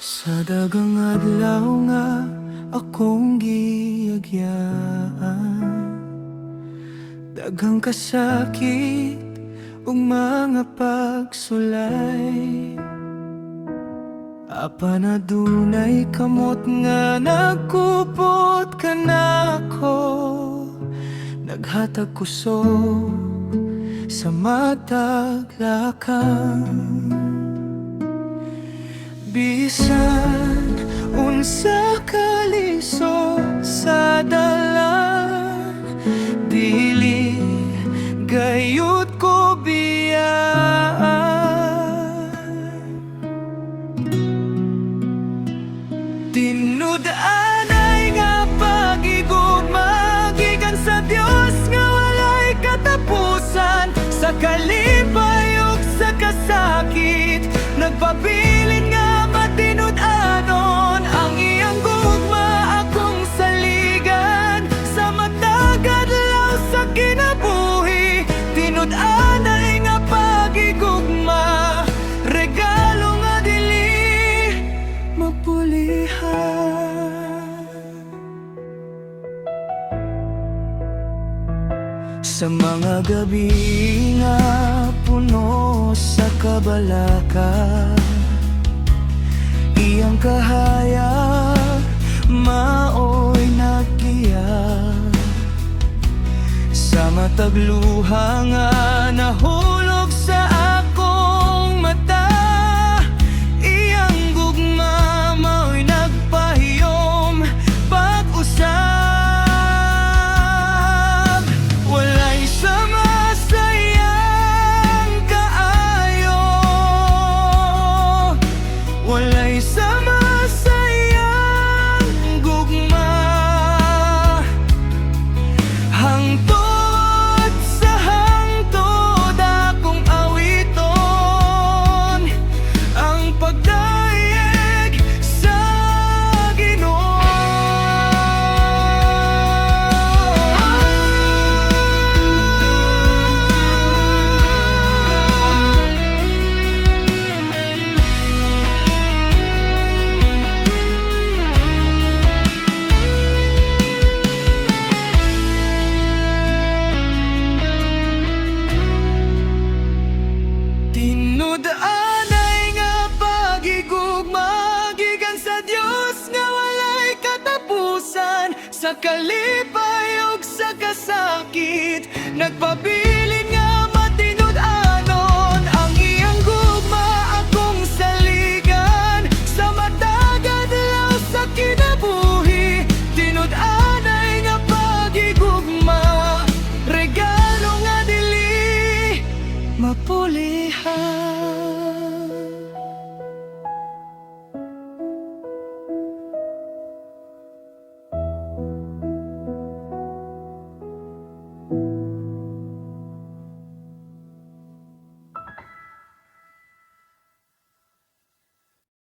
Sa dagang adlaw nga akong giagyaan, daghang kasakit ug mga pagsulay. Apan adunay kamot nga nagkupot kanako, naghatag kusog sa matag lakang. Bisan unsa kalisod sa dalan, dili gayud ko biyaan. Tinud-anay nga pag-igugma gikan sa Dios nga walay katapusan. Sa kalipay ug sa kasakit, nagpabilin nga matinud-anon ang iyang gugma akong saligan. Sa matag adlaw sa kinabuhi, tinud-anay nga pag-igugma, regalo nga dili mapulihan. Sa mga gabi nga puno sa kabalaka, iyang kahayag maoy nagkiyak. Sa matag luha nga nahulog sa akong mata, iyang gugma maoy nagpahiyom pag-usab. Walay sama sayang kaayo, walay sama sayang gugma, hangtod sa hangtod akong awiton ang pagdayeg sa Ginoo. Tinud-anay nga pag-igugma gikan sa Dios nga walay katapusan. Sa kalipay ug sa kasakit, nagpabilin